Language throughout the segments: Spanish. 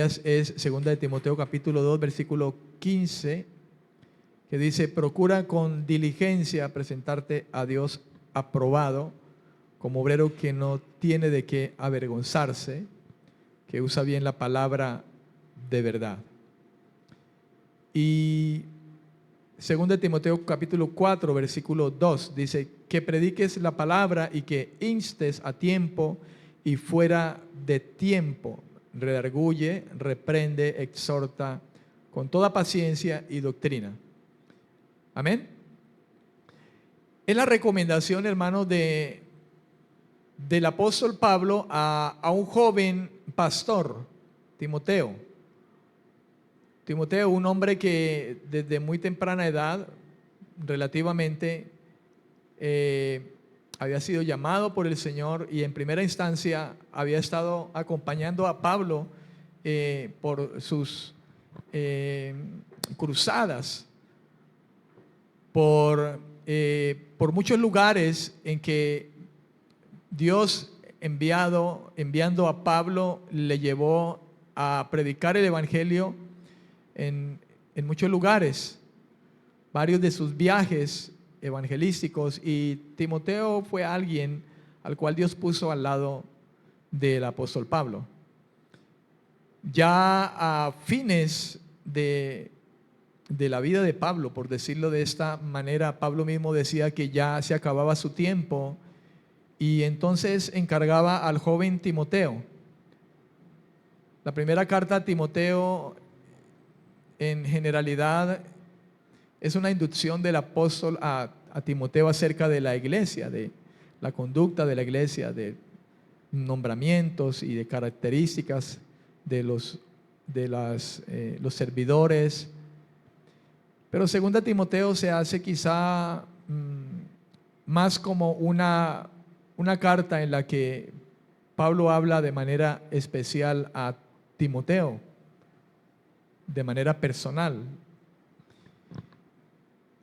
Es 2 de Timoteo capítulo 2 versículo 15, que dice: procura con diligencia presentarte a Dios aprobado, como obrero que no tiene de qué avergonzarse, que usa bien la palabra de verdad. Y 2 de Timoteo capítulo 4 versículo 2 dice: que prediques la palabra y que instes a tiempo y fuera de tiempo, redarguye, reprende, exhorta con toda paciencia y doctrina. Amén. Es la recomendación, hermanos, del apóstol Pablo a un joven pastor, Timoteo. Timoteo, un hombre que desde muy temprana edad, relativamente, había sido llamado por el Señor y en primera instancia había estado acompañando a Pablo por sus cruzadas, por muchos lugares en que Dios enviando a Pablo le llevó a predicar el evangelio en muchos lugares, varios de sus viajes evangelísticos, y Timoteo fue alguien al cual Dios puso al lado del apóstol Pablo. Ya a fines de la vida de Pablo, por decirlo de esta manera, Pablo mismo decía que ya se acababa su tiempo y entonces encargaba al joven Timoteo. La primera carta a Timoteo, en generalidad, es una inducción del apóstol a Timoteo acerca de la iglesia, de la conducta de la iglesia, de nombramientos y de características de los servidores. Pero 2 Timoteo se hace quizá más como una carta en la que Pablo habla de manera especial a Timoteo, de manera personal.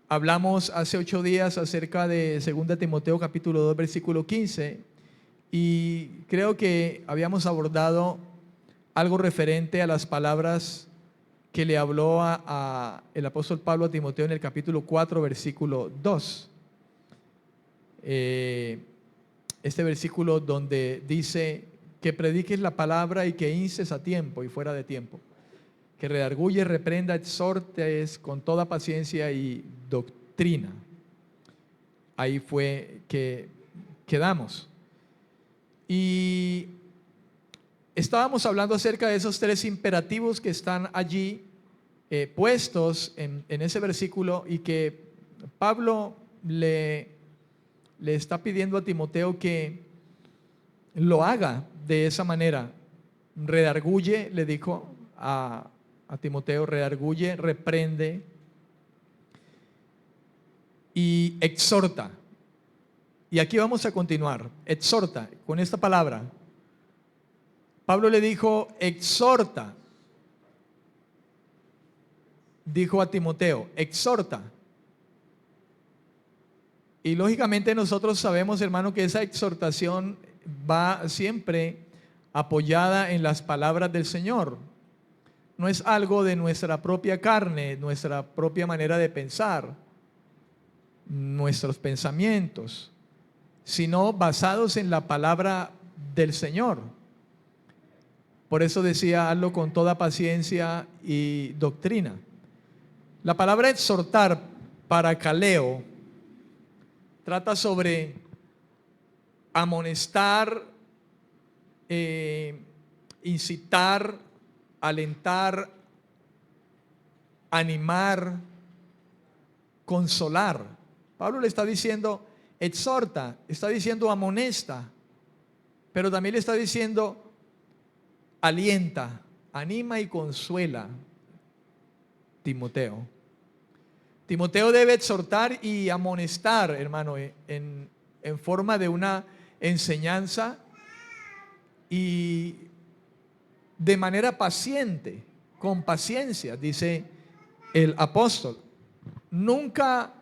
Hablamos hace 8 días acerca de 2 Timoteo capítulo 2 versículo 15 y creo que habíamos abordado algo referente a las palabras que le habló a el apóstol Pablo a Timoteo en el capítulo 4 versículo 2. Este versículo donde dice que prediques la palabra y que instes a tiempo y fuera de tiempo, que redarguye, reprenda, exhortes con toda paciencia y doctrina. Ahí fue que quedamos. Y estábamos hablando acerca de esos 3 imperativos que están allí puestos en ese versículo y que Pablo le está pidiendo a Timoteo que lo haga de esa manera. Redarguye, le dijo a Timoteo, redarguye, reprende y exhorta. Y aquí vamos a continuar. Exhorta, con esta palabra. Pablo le dijo, exhorta. Dijo a Timoteo, exhorta. Y lógicamente nosotros sabemos, hermano, que esa exhortación va siempre apoyada en las palabras del Señor. No es algo de nuestra propia carne, nuestra propia manera de pensar, nuestros pensamientos, sino basados en la palabra del Señor. Por eso decía, hazlo con toda paciencia y doctrina. La palabra exhortar, parakaleo, trata sobre amonestar, incitar, alentar, animar, consolar. Pablo le está diciendo exhorta, está diciendo amonesta, pero también le está diciendo alienta, anima y consuela. Timoteo debe exhortar y amonestar, hermano, en forma de una enseñanza y de manera paciente, con paciencia, dice el apóstol. Nunca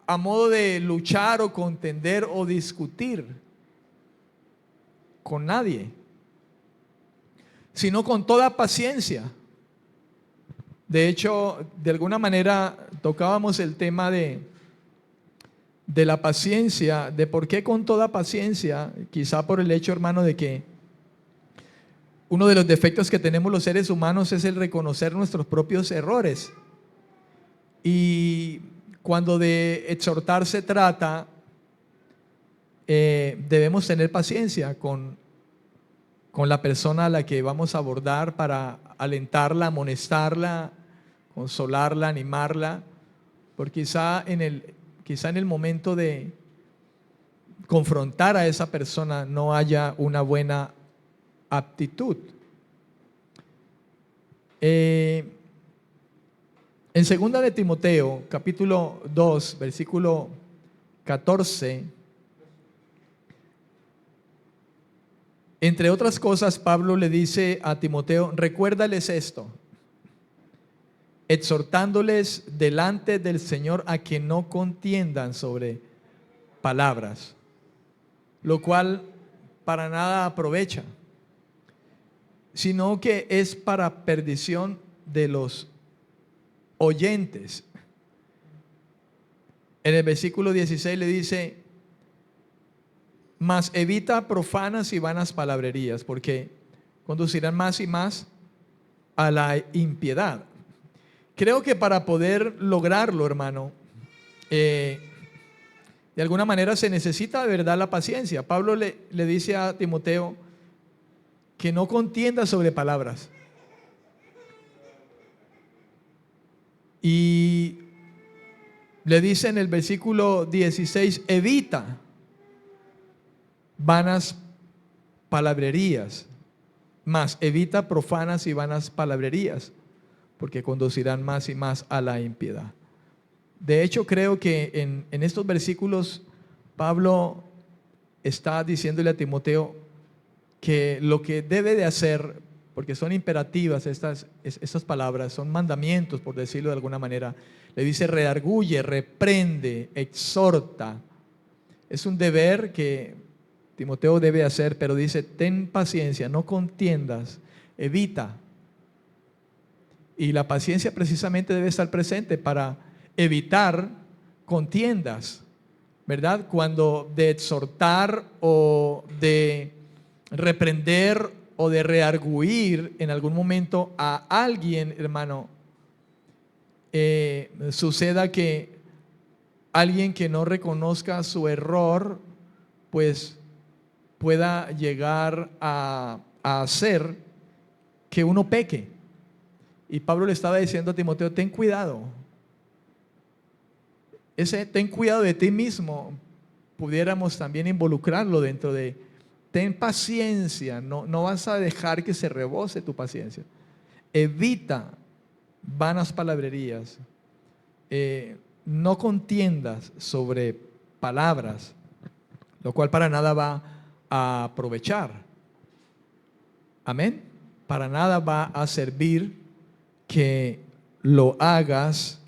a modo de luchar o contender o discutir con nadie, sino con toda paciencia. De hecho, de alguna manera tocábamos el tema de la paciencia, de por qué con toda paciencia, quizá por el hecho, hermano, de que uno de los defectos que tenemos los seres humanos es el reconocer nuestros propios errores. Y cuando de exhortar se trata, debemos tener paciencia con la persona a la que vamos a abordar para alentarla, amonestarla, consolarla, animarla, porque quizá en el momento de confrontar a esa persona no haya una buena aptitud. En 2 de Timoteo, capítulo 2, versículo 14, entre otras cosas, Pablo le dice a Timoteo: recuérdales esto, exhortándoles delante del Señor a que no contiendan sobre palabras, lo cual para nada aprovecha, sino que es para perdición de los oyentes. En el versículo 16 le dice: mas evita profanas y vanas palabrerías, porque conducirán más y más a la impiedad. Creo que para poder lograrlo, hermano, de alguna manera se necesita de verdad la paciencia. Pablo le dice a Timoteo que no contienda sobre palabras. Y le dice en el versículo 16: evita vanas palabrerías, más evita profanas y vanas palabrerías, porque conducirán más y más a la impiedad. De hecho, creo que en estos versículos Pablo está diciéndole a Timoteo que lo que debe de hacer, porque son imperativas estas palabras, son mandamientos, por decirlo de alguna manera. Le dice: redarguye, reprende, exhorta. Es un deber que Timoteo debe hacer, pero dice: ten paciencia, no contiendas, evita. Y la paciencia precisamente debe estar presente para evitar contiendas, ¿verdad? Cuando de exhortar o de reprender o de redarguir en algún momento a alguien, hermano, suceda que alguien que no reconozca su error, pues pueda llegar a hacer que uno peque. Y Pablo le estaba diciendo a Timoteo: ten cuidado. Ese ten cuidado de ti mismo pudiéramos también involucrarlo dentro de ten paciencia, no vas a dejar que se rebose tu paciencia. Evita vanas palabrerías, no contiendas sobre palabras, lo cual para nada va a aprovechar. Amén. Para nada va a servir que lo hagas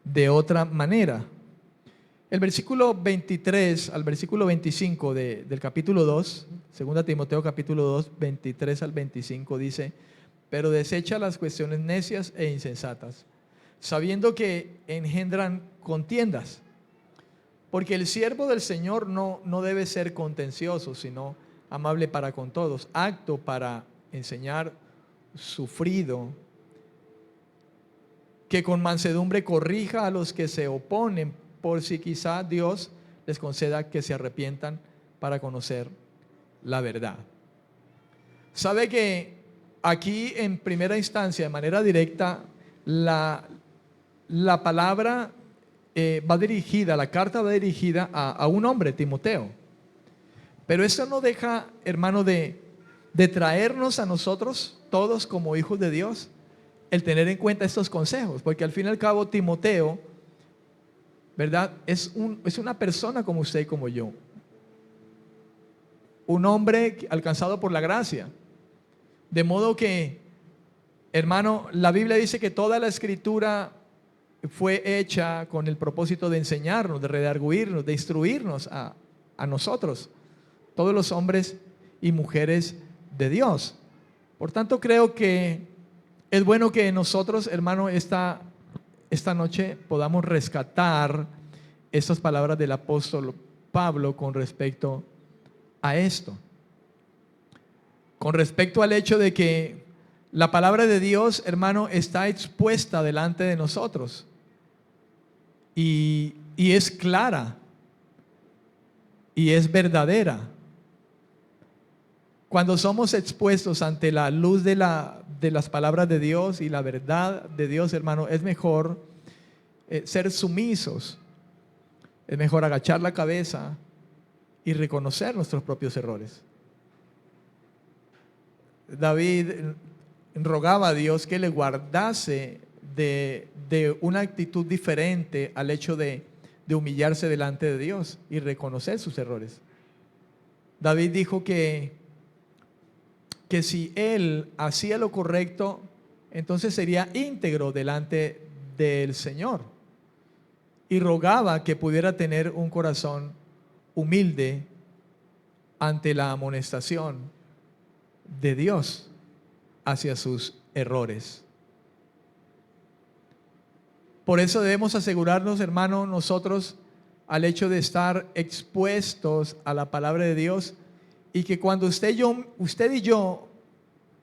de otra manera. El versículo 23 al versículo 25 del capítulo 2, 2 Timoteo capítulo 2, 23 al 25 dice: pero desecha las cuestiones necias e insensatas, sabiendo que engendran contiendas. Porque el siervo del Señor no debe ser contencioso, sino amable para con todos, apto para enseñar, sufrido, que con mansedumbre corrija a los que se oponen, por si quizá Dios les conceda que se arrepientan para conocer la verdad. Sabe que aquí en primera instancia, de manera directa, la palabra va dirigida, la carta va dirigida a un hombre, Timoteo. Pero eso no deja, hermano, de traernos a nosotros, todos como hijos de Dios, el tener en cuenta estos consejos, porque al fin y al cabo Timoteo, ¿verdad? Es una persona como usted y como yo, un hombre alcanzado por la gracia, de modo que, hermano, la Biblia dice que toda la escritura fue hecha con el propósito de enseñarnos, de redarguirnos, de instruirnos a nosotros, todos los hombres y mujeres de Dios. Por tanto, creo que es bueno que nosotros, hermano, esta noche podamos rescatar estas palabras del apóstol Pablo con respecto a esto. Con respecto al hecho de que la palabra de Dios, hermano, está expuesta delante de nosotros. Y es clara. Y es verdadera. Cuando somos expuestos ante la luz de las palabras de Dios y la verdad de Dios, hermano, es mejor ser sumisos. Es mejor agachar la cabeza y reconocer nuestros propios errores. David rogaba a Dios que le guardase de una actitud diferente al hecho de humillarse delante de Dios y reconocer sus errores. David dijo que si él hacía lo correcto, entonces sería íntegro delante del Señor. Y rogaba que pudiera tener un corazón humilde ante la amonestación de Dios hacia sus errores. Por eso debemos asegurarnos, hermano, nosotros al hecho de estar expuestos a la palabra de Dios, y que cuando usted y yo,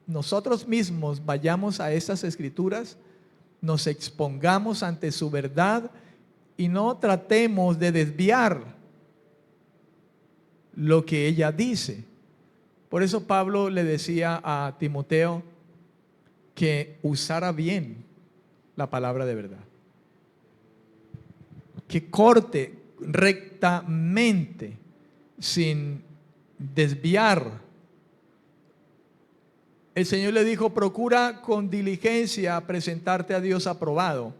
nosotros mismos vayamos a estas escrituras, nos expongamos ante su verdad y no tratemos de desviar lo que ella dice. Por eso Pablo le decía a Timoteo que usara bien la palabra de verdad, que corte rectamente sin desviar. El Señor le dijo: procura con diligencia presentarte a Dios aprobado.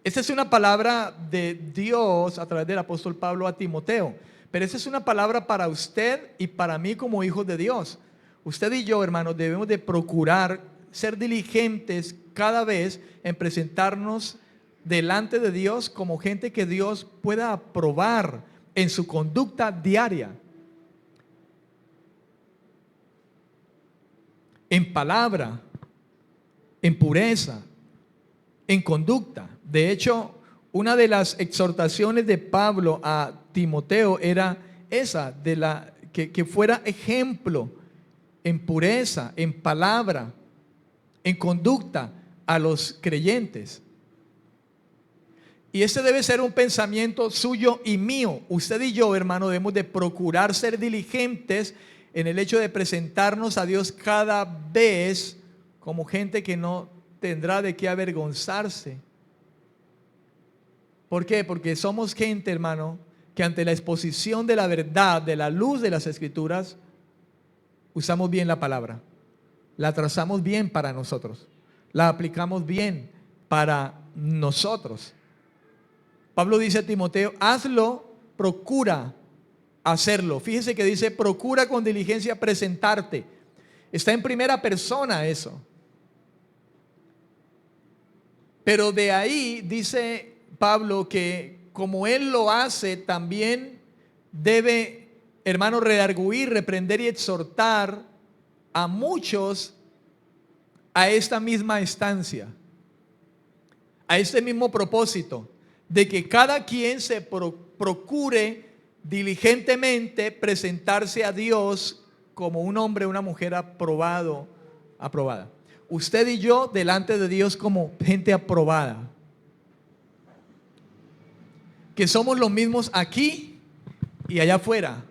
Esta es una palabra de Dios a través del apóstol Pablo a Timoteo, pero esa es una palabra para usted y para mí como hijos de Dios. Usted y yo, hermanos, debemos de procurar ser diligentes cada vez en presentarnos delante de Dios como gente que Dios pueda aprobar en su conducta diaria, en palabra, en pureza, en conducta. De hecho, una de las exhortaciones de Pablo a Timoteo era esa, que fuera ejemplo en pureza, en palabra, en conducta a los creyentes. Y ese debe ser un pensamiento suyo y mío. Usted y yo, hermano, debemos de procurar ser diligentes en el hecho de presentarnos a Dios cada vez como gente que no tendrá de qué avergonzarse. ¿Por qué? Porque somos gente, hermano, que ante la exposición de la verdad, de la luz de las Escrituras, usamos bien la palabra, la trazamos bien para nosotros, la aplicamos bien para nosotros. Pablo dice a Timoteo: hazlo, procura hacerlo. Fíjese que dice: procura con diligencia presentarte. Está en primera persona eso. Pero de ahí dice Pablo que como él lo hace, también debe, hermano, redarguir, reprender y exhortar a muchos a esta misma estancia, a este mismo propósito, de que cada quien se procure diligentemente presentarse a Dios como un hombre o una mujer aprobada. Usted y yo delante de Dios como gente aprobada, que somos los mismos aquí y allá afuera,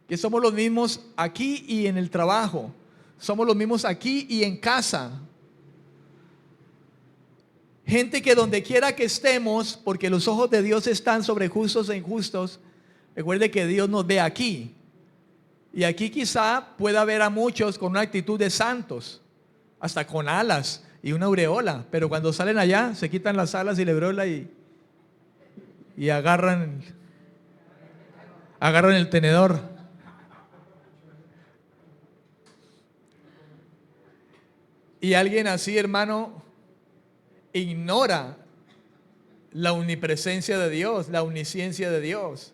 que somos los mismos aquí y en el trabajo, somos los mismos aquí y en casa. Gente que donde quiera que estemos, porque los ojos de Dios están sobre justos e injustos, recuerde que Dios nos ve aquí. Y aquí quizá pueda ver a muchos con una actitud de santos, hasta con alas y una aureola, pero cuando salen allá se quitan las alas y la aureola y agarran el tenedor. Y alguien así, hermano, ignora la omnipresencia de Dios, la omnisciencia de Dios.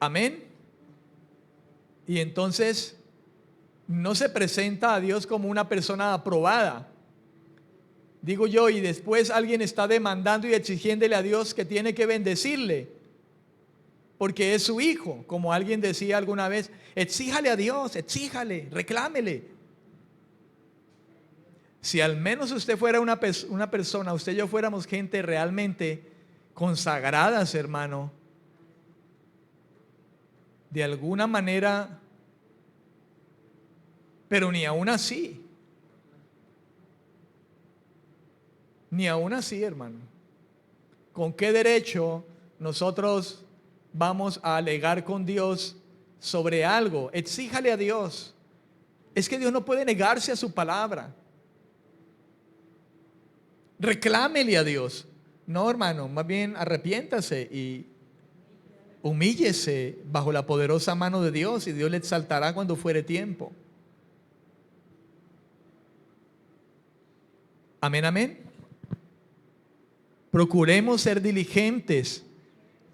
Amén. Y entonces no se presenta a Dios como una persona aprobada. Digo yo, y después alguien está demandando y exigiéndole a Dios que tiene que bendecirle, porque es su hijo. Como alguien decía alguna vez, exíjale a Dios, exíjale, reclámele. Si al menos usted fuera una persona, usted y yo fuéramos gente realmente consagradas, hermano, de alguna manera, pero ni aún así, hermano. ¿Con qué derecho nosotros vamos a alegar con Dios sobre algo? Exíjale a Dios. Es que Dios no puede negarse a su palabra. Reclámele a Dios. No, hermano, más bien arrepiéntase y humíllese bajo la poderosa mano de Dios, y Dios le exaltará cuando fuere tiempo. Amén, amén. Procuremos ser diligentes,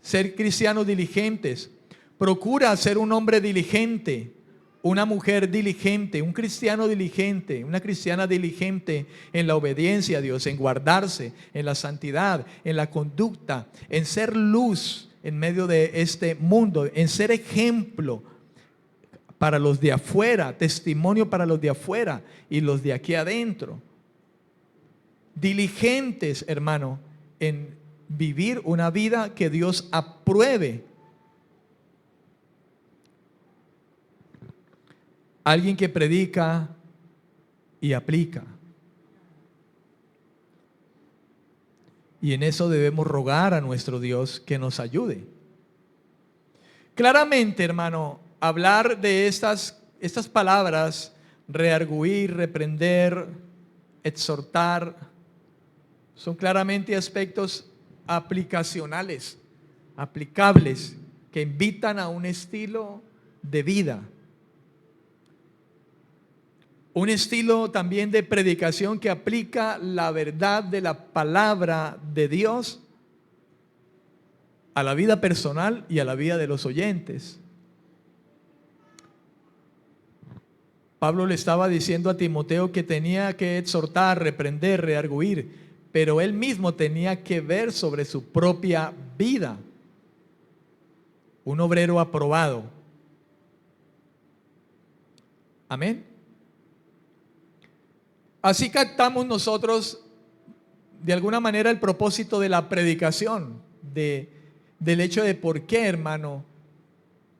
ser cristianos diligentes. Procura ser un hombre diligente, una mujer diligente, un cristiano diligente, una cristiana diligente en la obediencia a Dios, en guardarse, en la santidad, en la conducta, en ser luz en medio de este mundo, en ser ejemplo para los de afuera, testimonio para los de afuera y los de aquí adentro. Diligentes, hermano, en vivir una vida que Dios apruebe. Alguien que predica y aplica. Y en eso debemos rogar a nuestro Dios que nos ayude. Claramente, hermano, hablar de estas palabras, redarguir, reprender, exhortar, son claramente aspectos aplicacionales, aplicables, que invitan a un estilo de vida. Un estilo también de predicación que aplica la verdad de la palabra de Dios a la vida personal y a la vida de los oyentes. Pablo le estaba diciendo a Timoteo que tenía que exhortar, reprender, redarguir, pero él mismo tenía que ver sobre su propia vida. Un obrero aprobado. Amén. Así captamos nosotros de alguna manera el propósito de la predicación, del hecho de por qué, hermano,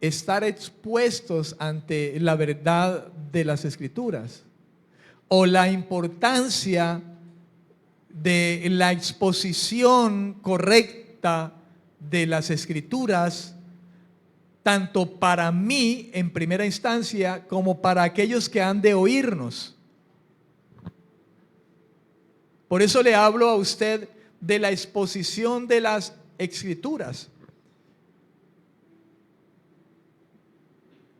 estar expuestos ante la verdad de las Escrituras, o la importancia de la exposición correcta de las Escrituras, tanto para mí en primera instancia como para aquellos que han de oírnos. Por eso le hablo a usted de la exposición de las Escrituras.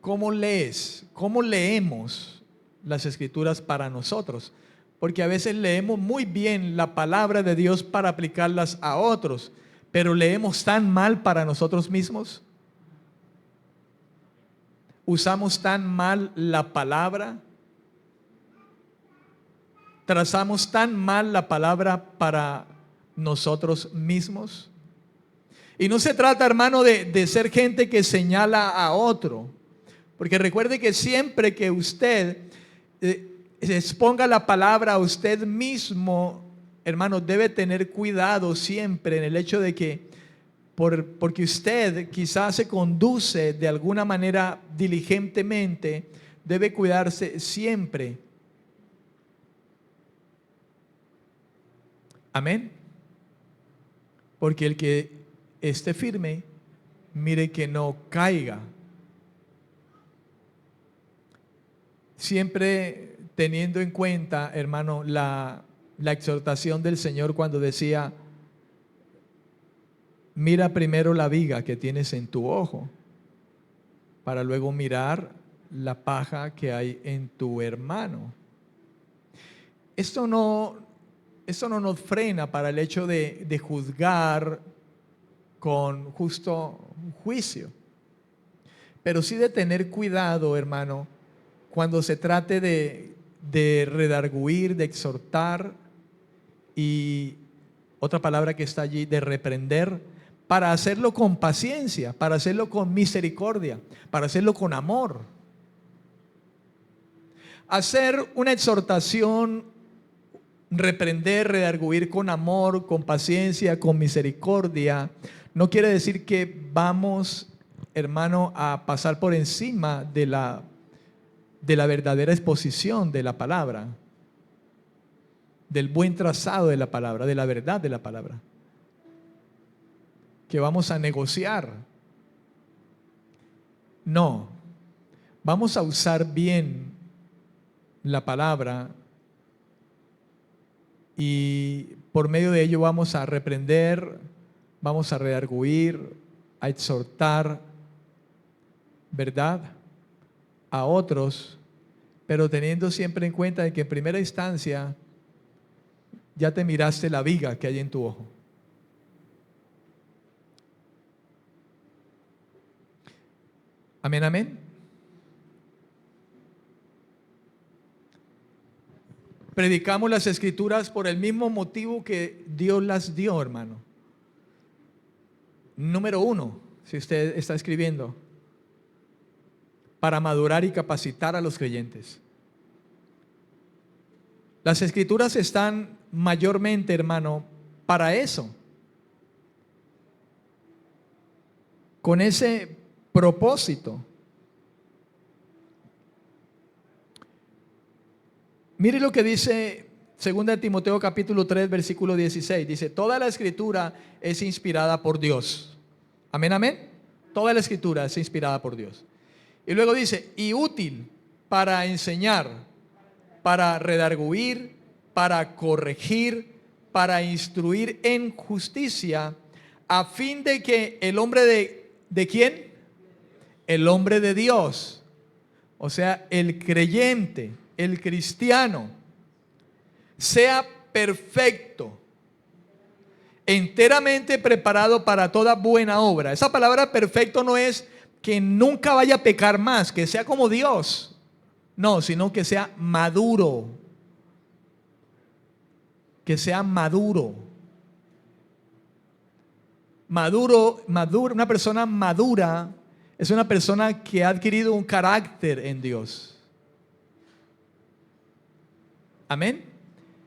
¿Cómo lees? ¿Cómo leemos las Escrituras para nosotros? Porque a veces leemos muy bien la palabra de Dios para aplicarlas a otros, pero leemos tan mal para nosotros mismos. Usamos tan mal la palabra. Trazamos tan mal la palabra para nosotros mismos. Y no se trata, hermano, de ser gente que señala a otro. Porque recuerde que siempre que usted exponga la palabra a usted mismo, hermano, debe tener cuidado siempre en el hecho de que porque usted quizás se conduce de alguna manera diligentemente, debe cuidarse siempre. Amén. Porque el que esté firme, mire que no caiga. Siempre teniendo en cuenta, hermano, la exhortación del Señor cuando decía: mira primero la viga que tienes en tu ojo, para luego mirar la paja que hay en tu hermano. Esto no nos frena para el hecho de juzgar con justo juicio. pero sí de tener cuidado, hermano, cuando se trate de redarguir, de exhortar y otra palabra que está allí, de reprender, para hacerlo con paciencia, para hacerlo con misericordia, para hacerlo con amor. Hacer una exhortación, reprender, redarguir con amor, con paciencia, con misericordia, no quiere decir que vamos, hermano, a pasar por encima de la verdadera exposición de la palabra, del buen trazado de la palabra, de la verdad de la palabra, que vamos a negociar. No, vamos a usar bien la palabra y por medio de ello vamos a reprender, vamos a redarguir, a exhortar, ¿verdad?, a otros, pero teniendo siempre en cuenta de que en primera instancia ya te miraste la viga que hay en tu ojo. Amén, amén. Predicamos las Escrituras por el mismo motivo que Dios las dio, hermano. Número 1, si usted está escribiendo, para madurar y capacitar a los creyentes. Las Escrituras están mayormente, hermano, para eso. Con ese propósito. Mire lo que dice 2 Timoteo capítulo 3, versículo 16. Dice, toda la Escritura es inspirada por Dios. Amén, amén. Toda la Escritura es inspirada por Dios. Y luego dice, y útil para enseñar, para redarguir, para corregir, para instruir en justicia, a fin de que el hombre ¿de quién? El hombre de Dios, o sea, el creyente, el cristiano, sea perfecto, enteramente preparado para toda buena obra. Esa palabra perfecto no es que nunca vaya a pecar más, que sea como Dios. No, sino que sea maduro. Que sea maduro. Maduro, una persona madura es una persona que ha adquirido un carácter en Dios. Amén.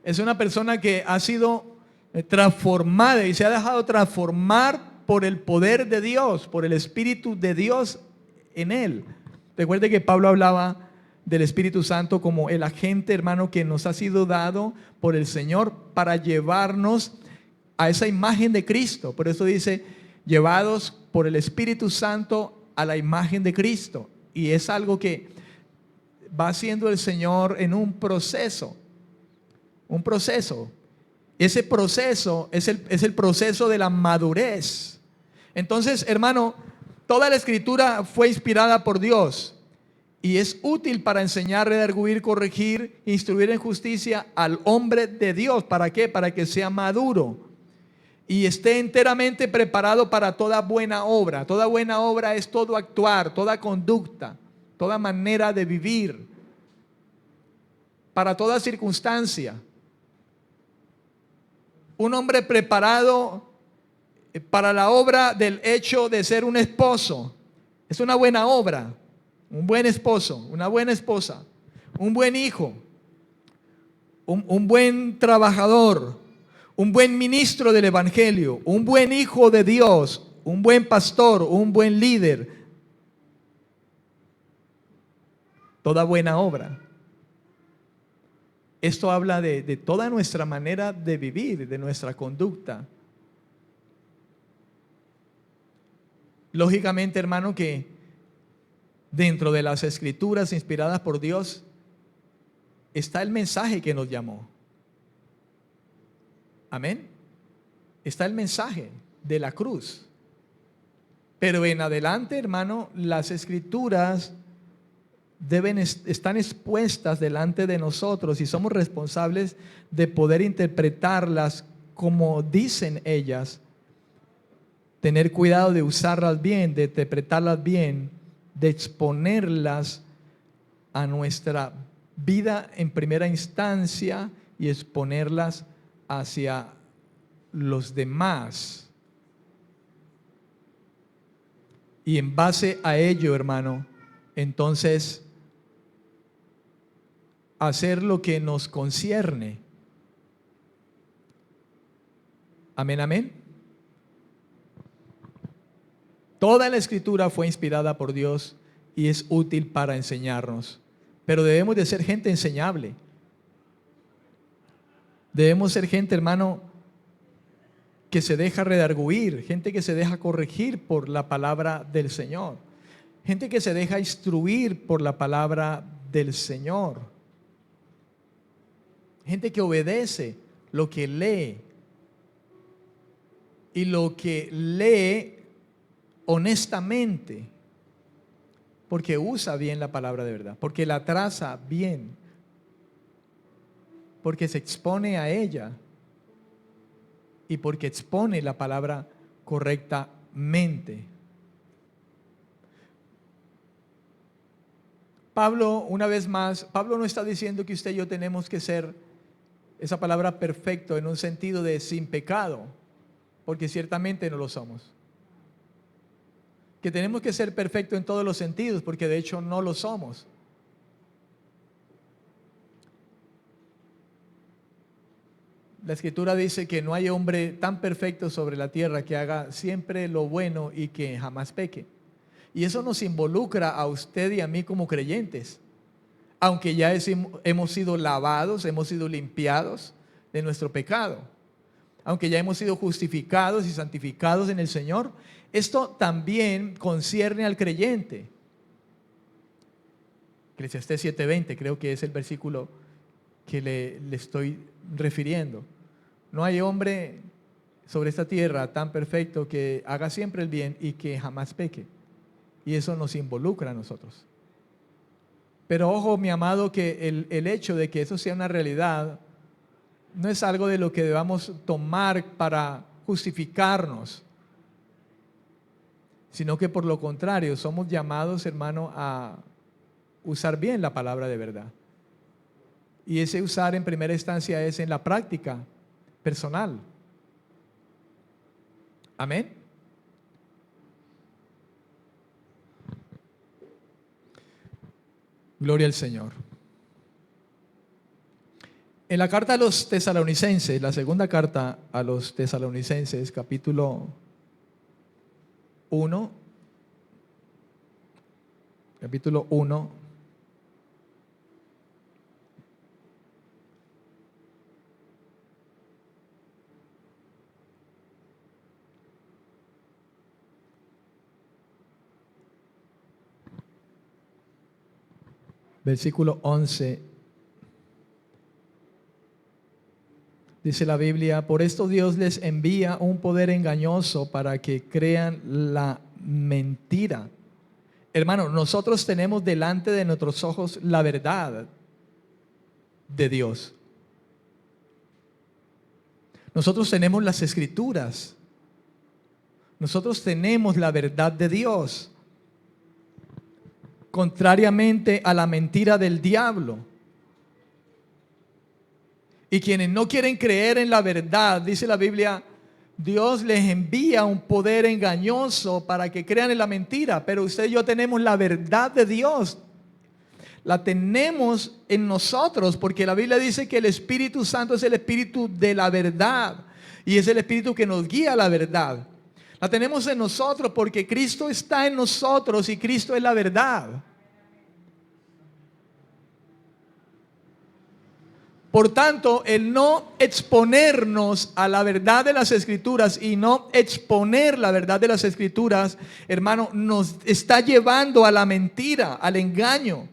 Es una persona que ha sido transformada y se ha dejado transformar por el poder de Dios, por el Espíritu de Dios en él. Recuerde que Pablo hablaba del Espíritu Santo como el agente, hermano, que nos ha sido dado por el Señor para llevarnos a esa imagen de Cristo. Por eso dice, llevados por el Espíritu Santo a la imagen de Cristo. Y es algo que va haciendo el Señor en un proceso. Un proceso. Ese proceso es el proceso de la madurez. Entonces, hermano, toda la Escritura fue inspirada por Dios y es útil para enseñar, redarguir, corregir, instruir en justicia al hombre de Dios. ¿Para qué? Para que sea maduro y esté enteramente preparado para toda buena obra. Toda buena obra es todo actuar, toda conducta, toda manera de vivir, para toda circunstancia. Un hombre preparado para la obra del hecho de ser un esposo es una buena obra. Un buen esposo, una buena esposa, un buen hijo, un buen trabajador, un buen ministro del Evangelio, un buen hijo de Dios, un buen pastor, un buen líder. Toda buena obra. Esto habla de toda nuestra manera de vivir, de nuestra conducta. Lógicamente, hermano, que dentro de las Escrituras inspiradas por Dios está el mensaje que nos llamó. Amén. Está el mensaje de la cruz. Pero en adelante, hermano, las Escrituras están expuestas delante de nosotros y somos responsables de poder interpretarlas como dicen ellas, tener cuidado de usarlas bien, de interpretarlas bien, de exponerlas a nuestra vida en primera instancia y exponerlas hacia los demás. Y en base a ello, hermano, entonces hacer lo que nos concierne. Amén, amén. Toda la Escritura fue inspirada por Dios y es útil para enseñarnos. Pero debemos de ser gente enseñable. Debemos ser gente, hermano, que se deja redarguir, gente que se deja corregir por la palabra del Señor, gente que se deja instruir por la palabra del Señor, gente que obedece lo que lee y lo que lee honestamente, porque usa bien la palabra de verdad, porque la traza bien, porque se expone a ella y porque expone la palabra correctamente. Pablo, una vez más, Pablo no está diciendo que usted y yo tenemos que ser, esa palabra perfecto, en un sentido de sin pecado, porque ciertamente no lo somos. Que tenemos que ser perfectos en todos los sentidos, porque de hecho no lo somos. La Escritura dice que no hay hombre tan perfecto sobre la tierra que haga siempre lo bueno y que jamás peque. Y eso nos involucra a usted y a mí como creyentes. Aunque ya hemos sido lavados, hemos sido limpiados de nuestro pecado. Aunque ya hemos sido justificados y santificados en el Señor, esto también concierne al creyente. Eclesiastés 7:20 creo que es el versículo que le estoy refiriendo. No hay hombre sobre esta tierra tan perfecto que haga siempre el bien y que jamás peque. Y eso nos involucra a nosotros. Pero ojo, mi amado, que el hecho de que eso sea una realidad no es algo de lo que debamos tomar para justificarnos, sino que por lo contrario somos llamados, hermano, a usar bien la palabra de verdad. Y ese usar en primera instancia es en la práctica personal. Amén. Gloria al Señor. En la carta a los tesalonicenses, la segunda carta a los tesalonicenses, capítulo 1, versículo 11, dice la Biblia: por esto Dios les envía un poder engañoso para que crean la mentira. Hermano, nosotros tenemos delante de nuestros ojos la verdad de Dios. Nosotros tenemos las Escrituras. Nosotros tenemos la verdad de Dios. Contrariamente a la mentira del diablo. Y quienes no quieren creer en la verdad, dice la Biblia, Dios les envía un poder engañoso para que crean en la mentira. Pero usted y yo tenemos la verdad de Dios. La tenemos en nosotros, porque la Biblia dice que el Espíritu Santo es el Espíritu de la verdad. Y es el Espíritu que nos guía a la verdad. La tenemos en nosotros porque Cristo está en nosotros y Cristo es la verdad. Por tanto, el no exponernos a la verdad de las Escrituras y no exponer la verdad de las Escrituras, hermano, nos está llevando a la mentira, al engaño.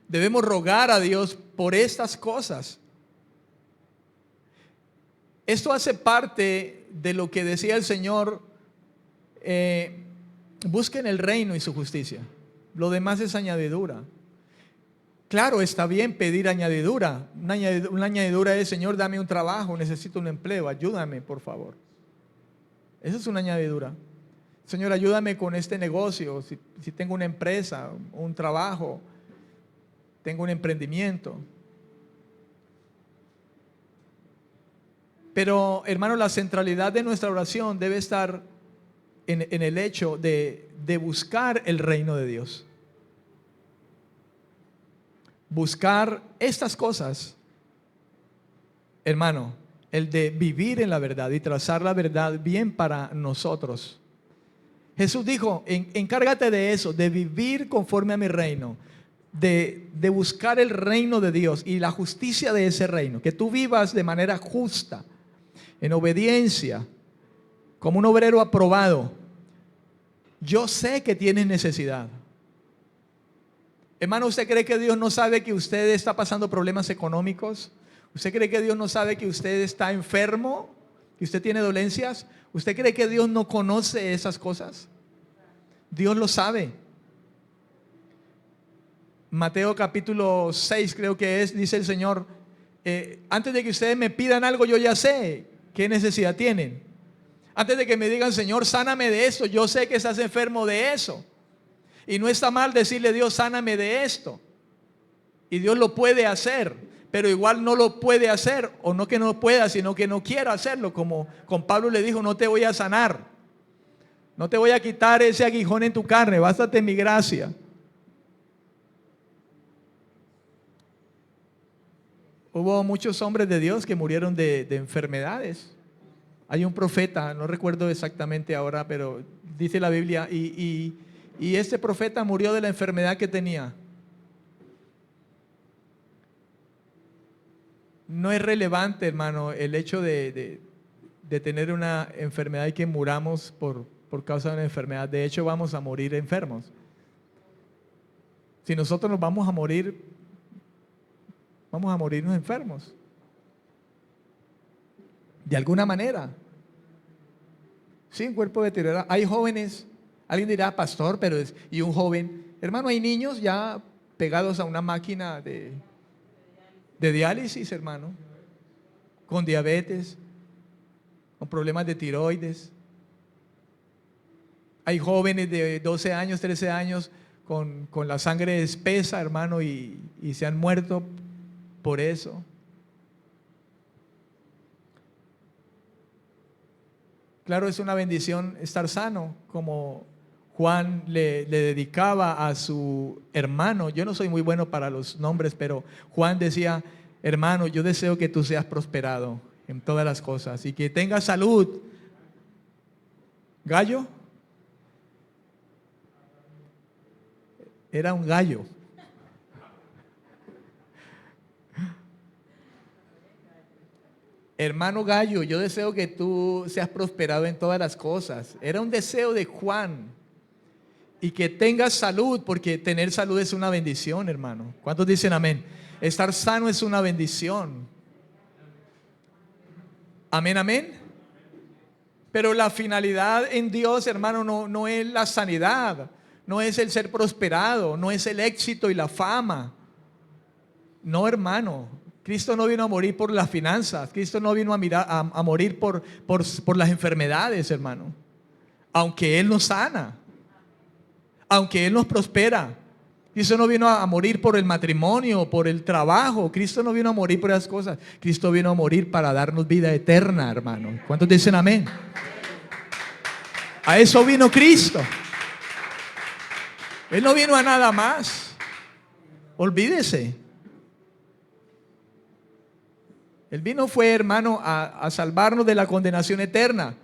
Debemos rogar a Dios por estas cosas. Esto hace parte de lo que decía el Señor: busquen el reino y su justicia. Lo demás es añadidura. Claro, está bien pedir añadidura. Una añadidura es: Señor, dame un trabajo, necesito un empleo, ayúdame, por favor. Eso es una añadidura. Señor, ayúdame con este negocio, si tengo una empresa, un trabajo, tengo un emprendimiento. Pero, hermano, la centralidad de nuestra oración debe estar en el hecho de buscar el reino de Dios. Buscar estas cosas, hermano, el de vivir en la verdad y trazar la verdad bien para nosotros. Jesús dijo, encárgate de eso, de vivir conforme a mi reino, de buscar el reino de Dios y la justicia de ese reino, que tú vivas de manera justa, en obediencia, como un obrero aprobado. Yo sé que tienes necesidad. Hermano, ¿usted cree que Dios no sabe que usted está pasando problemas económicos? ¿Usted cree que Dios no sabe que usted está enfermo? ¿Que usted tiene dolencias? ¿Usted cree que Dios no conoce esas cosas? Dios lo sabe. Mateo capítulo 6 creo que es, dice el Señor, antes de que ustedes me pidan algo, yo ya sé qué necesidad tienen. Antes de que me digan, Señor, sáname de esto, yo sé que estás enfermo de eso. Y no está mal decirle, Dios, sáname de esto. Y Dios lo puede hacer, pero igual no lo puede hacer, o no que no pueda, sino que no quiera hacerlo. Como con Pablo le dijo, no te voy a sanar, no te voy a quitar ese aguijón en tu carne, bástate mi gracia. Hubo muchos hombres de Dios que murieron de enfermedades. Hay un profeta, no recuerdo exactamente ahora, pero dice la Biblia, y este profeta murió de la enfermedad que tenía. No es relevante, hermano, el hecho de tener una enfermedad y que muramos por causa de una enfermedad. De hecho, vamos a morir enfermos. Si nosotros nos vamos a morir, vamos a morirnos enfermos. De alguna manera. Sí, un cuerpo deteriorado. Hay jóvenes, alguien dirá, pastor, pero y un joven. Hermano, hay niños ya pegados a una máquina de diálisis, hermano, con diabetes, con problemas de tiroides. Hay jóvenes de 12 años, 13 años con la sangre espesa, hermano, y se han muerto por eso. Claro, es una bendición estar sano, como Juan le dedicaba a su hermano. Yo no soy muy bueno para los nombres, pero Juan decía, hermano, yo deseo que tú seas prosperado en todas las cosas y que tengas salud. ¿Gallo? Era un gallo. Hermano Gallo, yo deseo que tú seas prosperado en todas las cosas. Era un deseo de Juan. Y que tengas salud, porque tener salud es una bendición, hermano. ¿Cuántos dicen amén? Estar sano es una bendición. Amén, amén. Pero la finalidad en Dios, hermano, no es la sanidad, no es el ser prosperado, no es el éxito y la fama. No, hermano. Cristo no vino a morir por las finanzas. Cristo no vino a morir por las enfermedades, hermano. Aunque Él nos sana, aunque Él nos prospera. Cristo no vino a morir por el matrimonio, por el trabajo. Cristo no vino a morir por esas cosas. Cristo vino a morir para darnos vida eterna, hermano. ¿Cuántos dicen amén? A eso vino Cristo. Él no vino a nada más. Olvídese. Él vino fue, hermano, a salvarnos de la condenación eterna.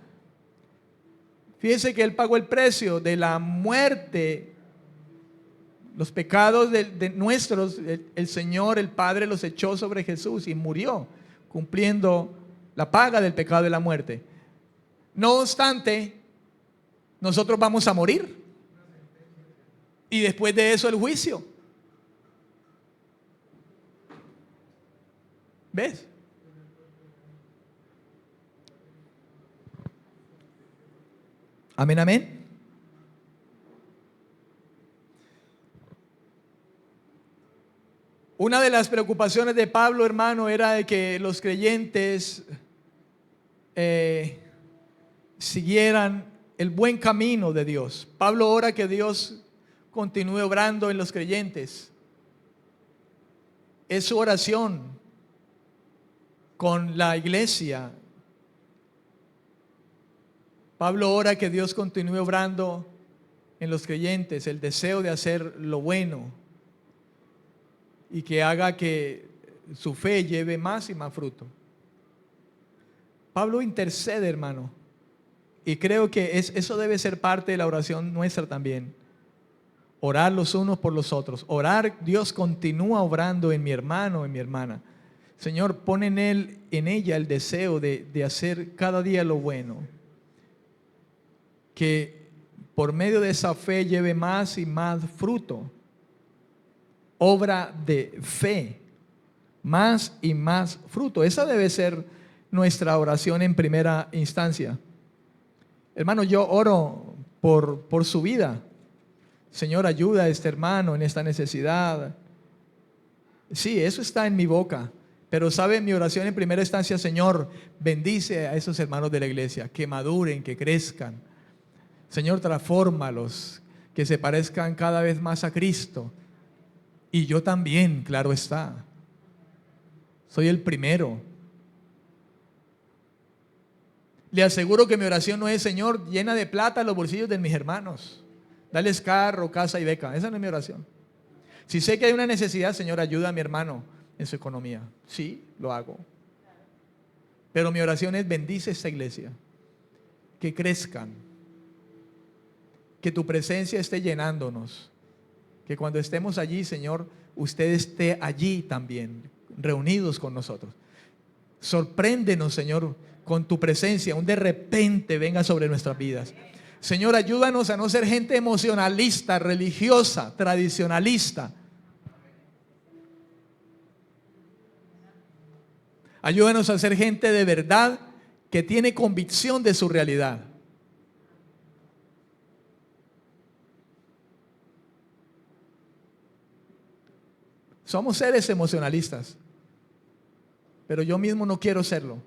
Fíjense que Él pagó el precio de la muerte. Los pecados de nuestros, el Señor, el Padre, los echó sobre Jesús y murió, cumpliendo la paga del pecado de la muerte. No obstante, nosotros vamos a morir. Y después de eso el juicio. ¿Ves? Amén, amén. Una de las preocupaciones de Pablo, hermano, era de que los creyentes siguieran el buen camino de Dios. Pablo ora que Dios continúe obrando en los creyentes. Es su oración con la iglesia. Pablo ora que Dios continúe obrando en los creyentes, el deseo de hacer lo bueno y que haga que su fe lleve más y más fruto. Pablo intercede, hermano, y creo que eso debe ser parte de la oración nuestra también. Orar los unos por los otros. Orar, Dios continúa obrando en mi hermano, en mi hermana. Señor, pon en él, en ella el deseo de hacer cada día lo bueno. Que por medio de esa fe lleve más y más fruto. Obra de fe. Más y más fruto. Esa debe ser nuestra oración en primera instancia. Hermano, yo oro por su vida. Señor, ayuda a este hermano en esta necesidad. Sí, eso está en mi boca. Pero sabe, mi oración en primera instancia, Señor, bendice a esos hermanos de la iglesia, que maduren, que crezcan. Señor, transfórmalos, que se parezcan cada vez más a Cristo. Y yo también, claro está. Soy el primero. Le aseguro que mi oración no es, Señor, llena de plata los bolsillos de mis hermanos. Dales carro, casa y beca. Esa no es mi oración. Si sé que hay una necesidad, Señor, ayuda a mi hermano en su economía. Sí, lo hago. Pero mi oración es, bendice esta iglesia. Que crezcan. Que tu presencia esté llenándonos. Que cuando estemos allí, Señor, usted esté allí también, reunidos con nosotros. Sorpréndenos, Señor, con tu presencia. Un de repente venga sobre nuestras vidas. Señor, ayúdanos a no ser gente emocionalista, religiosa, tradicionalista. Ayúdanos a ser gente de verdad que tiene convicción de su realidad. Somos seres emocionalistas, pero yo mismo no quiero serlo.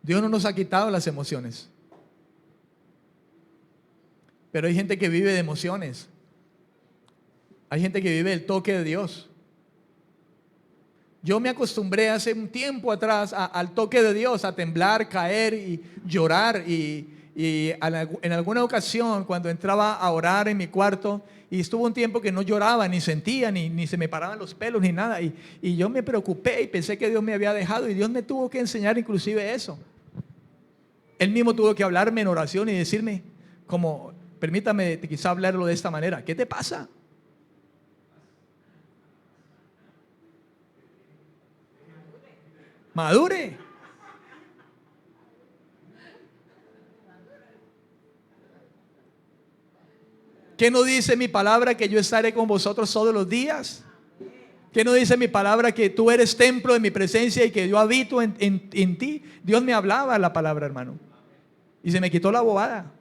Dios no nos ha quitado las emociones. Pero hay gente que vive de emociones. Hay gente que vive el toque de Dios. Yo me acostumbré hace un tiempo atrás al toque de Dios, a temblar, caer y llorar. Y en alguna ocasión, cuando entraba a orar en mi cuarto, y estuvo un tiempo que no lloraba, ni sentía, ni se me paraban los pelos, ni nada. Y yo me preocupé y pensé que Dios me había dejado. Y Dios me tuvo que enseñar inclusive eso. Él mismo tuvo que hablarme en oración y decirme, como, permítame quizá hablarlo de esta manera, ¿qué te pasa? Madure. ¿Qué no dice mi palabra que yo estaré con vosotros todos los días? ¿Qué no dice mi palabra que tú eres templo de mi presencia y que yo habito en ti? Dios me hablaba la palabra, hermano. Y se me quitó la bobada.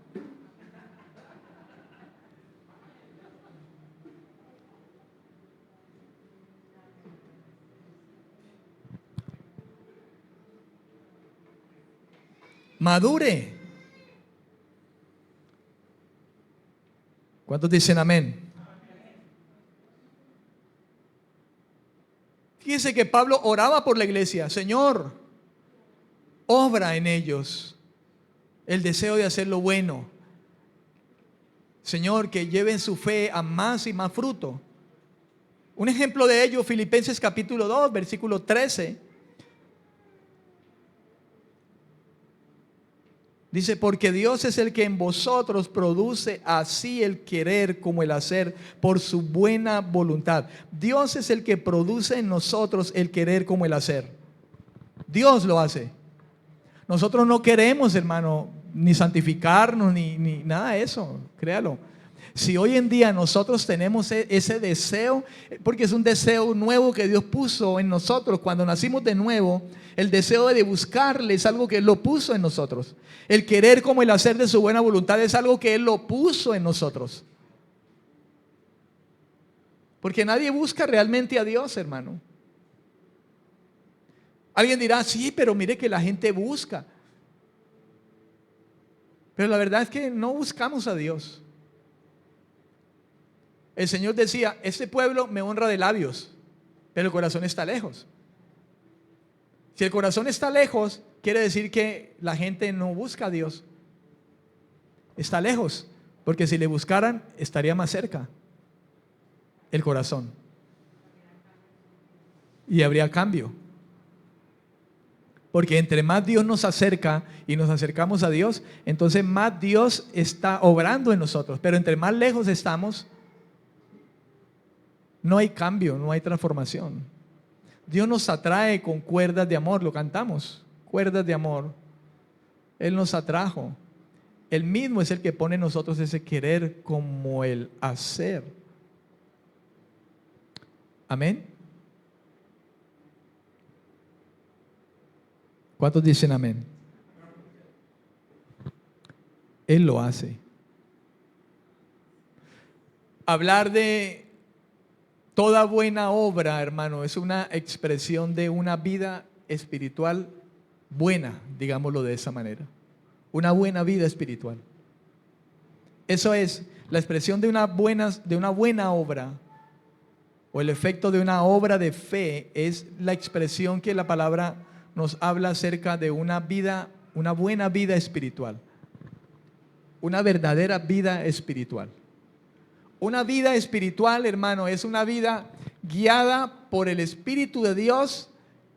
Madure. ¿Cuántos dicen amén? Fíjense que Pablo oraba por la iglesia. Señor, obra en ellos el deseo de hacer lo bueno. Señor, que lleven su fe a más y más fruto. Un ejemplo de ello, Filipenses capítulo 2, versículo 13. Dice, porque Dios es el que en vosotros produce así el querer como el hacer por su buena voluntad. Dios es el que produce en nosotros el querer como el hacer. Dios lo hace. Nosotros no queremos, hermano, ni santificarnos, ni nada de eso, créalo. Si hoy en día nosotros tenemos ese deseo, porque es un deseo nuevo que Dios puso en nosotros cuando nacimos de nuevo, el deseo de buscarle es algo que Él lo puso en nosotros. El querer como el hacer de su buena voluntad es algo que Él lo puso en nosotros. Porque nadie busca realmente a Dios, hermano. Alguien dirá, sí, pero mire que la gente busca. Pero la verdad es que no buscamos a Dios. El Señor decía, este pueblo me honra de labios, pero el corazón está lejos. Si el corazón está lejos, quiere decir que la gente no busca a Dios. Está lejos, porque si le buscaran, estaría más cerca el corazón. Y habría cambio. Porque entre más Dios nos acerca y nos acercamos a Dios, entonces más Dios está obrando en nosotros. Pero entre más lejos estamos, no hay cambio, no hay transformación. Dios nos atrae con cuerdas de amor, lo cantamos, cuerdas de amor. Él nos atrajo. Él mismo es el que pone en nosotros ese querer como el hacer. Amén. ¿Cuántos dicen amén? Él lo hace. Hablar de toda buena obra, hermano, es una expresión de una vida espiritual buena, digámoslo de esa manera. Una buena vida espiritual. Eso es la expresión de una buena obra, o el efecto de una obra de fe, es la expresión que la palabra nos habla acerca de una buena vida espiritual. Una verdadera vida espiritual. Una vida espiritual, hermano, es una vida guiada por el Espíritu de Dios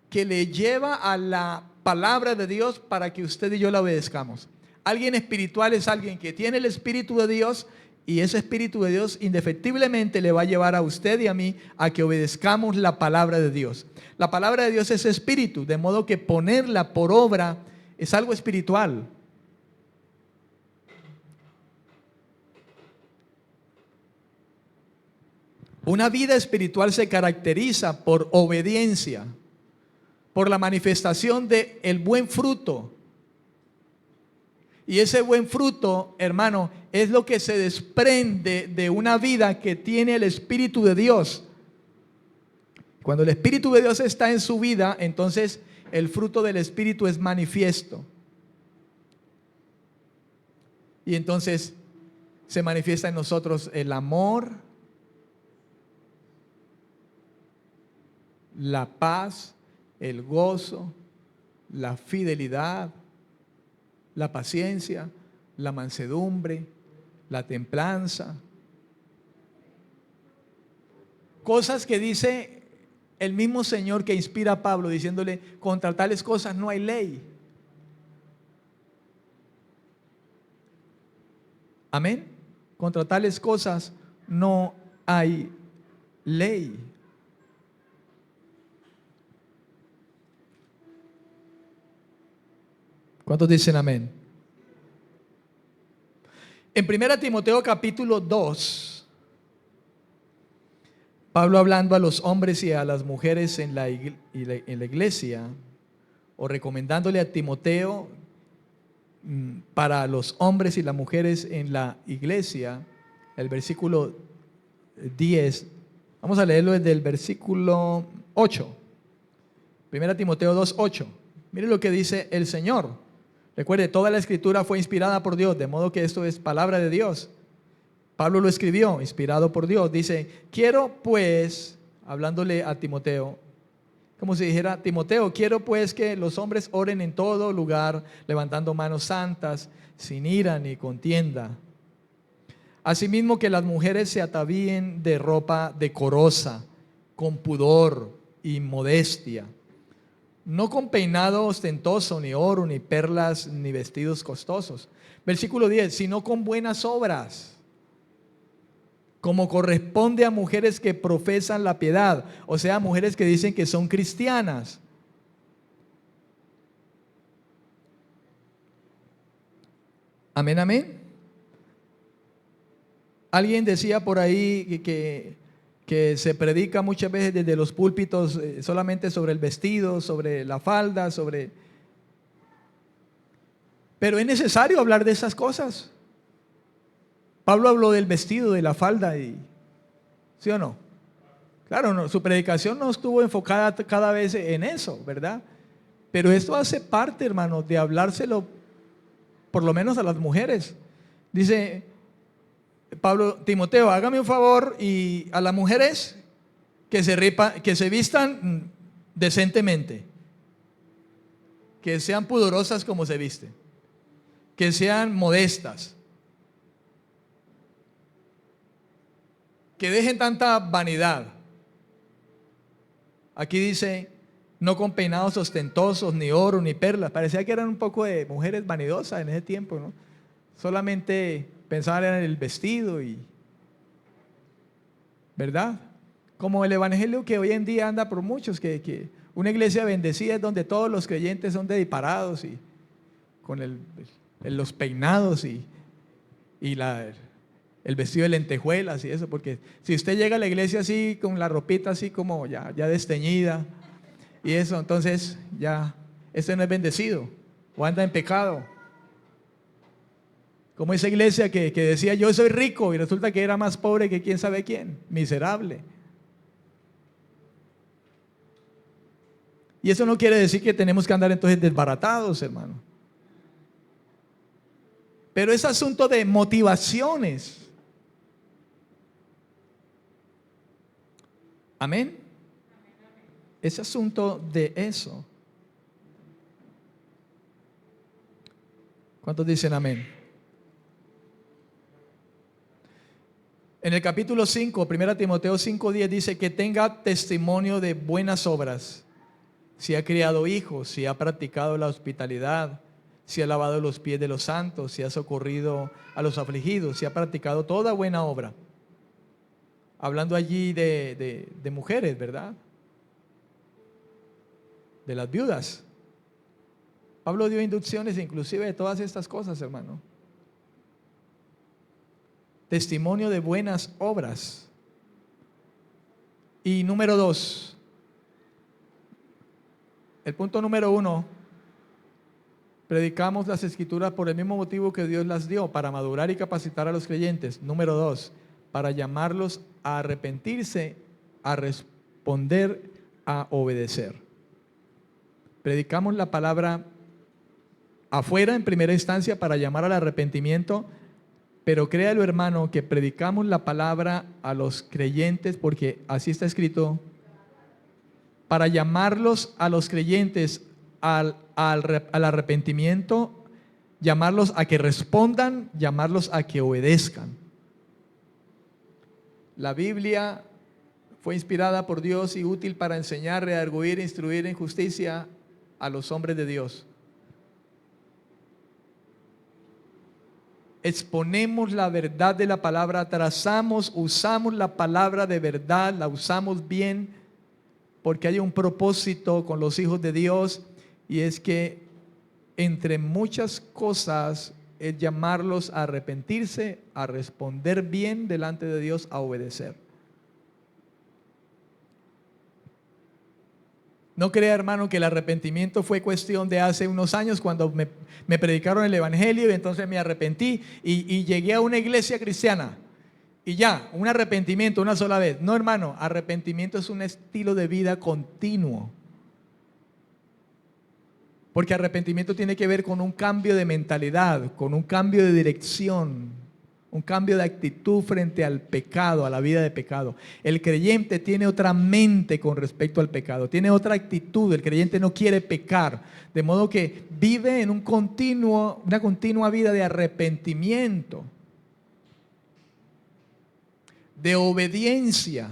que le lleva a la palabra de Dios para que usted y yo la obedezcamos. Alguien espiritual es alguien que tiene el Espíritu de Dios, y ese Espíritu de Dios indefectiblemente le va a llevar a usted y a mí a que obedezcamos la palabra de Dios. La palabra de Dios es espíritu, de modo que ponerla por obra es algo espiritual. Una vida espiritual se caracteriza por obediencia, por la manifestación del buen fruto. Y ese buen fruto, hermano, es lo que se desprende de una vida que tiene el Espíritu de Dios. Cuando el Espíritu de Dios está en su vida, entonces el fruto del Espíritu es manifiesto. Y entonces se manifiesta en nosotros el amor, la paz, el gozo, la fidelidad, la paciencia, la mansedumbre, la templanza. Cosas que dice el mismo Señor que inspira a Pablo diciéndole, contra tales cosas no hay ley. Amén. Contra tales cosas no hay ley. ¿Cuántos dicen amén? En 1 Timoteo capítulo 2, Pablo hablando a los hombres y a las mujeres en la iglesia, o recomendándole a Timoteo para los hombres y las mujeres en la iglesia, el versículo 10, vamos a leerlo desde el versículo 8, 1 Timoteo 2, 8. Mire lo que dice el Señor. Recuerde, toda la escritura fue inspirada por Dios, de modo que esto es palabra de Dios. Pablo lo escribió, inspirado por Dios. Dice, quiero pues, hablándole a Timoteo, como si dijera, Timoteo, quiero pues que los hombres oren en todo lugar, levantando manos santas, sin ira ni contienda. Asimismo que las mujeres se atavíen de ropa decorosa, con pudor y modestia. No con peinado ostentoso, ni oro, ni perlas, ni vestidos costosos. Versículo 10, sino con buenas obras, como corresponde a mujeres que profesan la piedad, o sea, mujeres que dicen que son cristianas. Amén, amén. Alguien decía por ahí que se predica muchas veces desde los púlpitos solamente sobre el vestido, sobre la falda, pero es necesario hablar de esas cosas. Pablo habló del vestido, de la falda, ¿sí o no? Claro, no, su predicación no estuvo enfocada cada vez en eso, ¿verdad? Pero esto hace parte, hermanos, de hablárselo por lo menos a las mujeres. Dice Pablo, Timoteo, hágame un favor y a las mujeres que se vistan decentemente, que sean pudorosas como se visten, que sean modestas, que dejen tanta vanidad. Aquí dice, no con peinados ostentosos, ni oro, ni perlas. Parecía que eran un poco de mujeres vanidosas en ese tiempo, ¿no? Solamente pensaban en el vestido y, ¿verdad? Como el evangelio que hoy en día anda por muchos, que una iglesia bendecida es donde todos los creyentes son dedisparados y con los peinados y el vestido de lentejuelas y eso, porque si usted llega a la iglesia así, con la ropita así como ya desteñida y eso, entonces ya, este no es bendecido o anda en pecado. Como esa iglesia que decía yo soy rico y resulta que era más pobre que quién sabe quién, miserable. Y eso no quiere decir que tenemos que andar entonces desbaratados, hermano. Pero es asunto de motivaciones. Amén. Es asunto de eso. ¿Cuántos dicen amén? En el capítulo 5, 1 Timoteo 5:10 dice que tenga testimonio de buenas obras. Si ha criado hijos, si ha practicado la hospitalidad, si ha lavado los pies de los santos, si ha socorrido a los afligidos, si ha practicado toda buena obra. Hablando allí de mujeres, ¿verdad? De las viudas. Pablo dio inducciones inclusive de todas estas cosas, hermano. Testimonio de buenas obras. Y número 2, el punto número 1, predicamos las escrituras por el mismo motivo que Dios las dio, para madurar y capacitar a los creyentes. Número 2, para llamarlos a arrepentirse, a responder, a obedecer. Predicamos la palabra afuera en primera instancia para llamar al arrepentimiento, pero créalo, hermano, que predicamos la palabra a los creyentes, porque así está escrito, para llamarlos a los creyentes al arrepentimiento, llamarlos a que respondan, llamarlos a que obedezcan. La Biblia fue inspirada por Dios y útil para enseñar, redarguir, instruir en justicia a los hombres de Dios. Exponemos la verdad de la palabra, usamos la palabra de verdad, la usamos bien, porque hay un propósito con los hijos de Dios, y es que entre muchas cosas es llamarlos a arrepentirse, a responder bien delante de Dios, a obedecer. No crea, hermano, que el arrepentimiento fue cuestión de hace unos años cuando me predicaron el evangelio y entonces me arrepentí y llegué a una iglesia cristiana y ya, un arrepentimiento una sola vez. No, hermano, arrepentimiento es un estilo de vida continuo. Porque arrepentimiento tiene que ver con un cambio de mentalidad, con un cambio de dirección, un cambio de actitud frente al pecado, a la vida de pecado. El creyente tiene otra mente con respecto al pecado, tiene otra actitud. El creyente no quiere pecar, de modo que vive en una continua vida de arrepentimiento, de obediencia,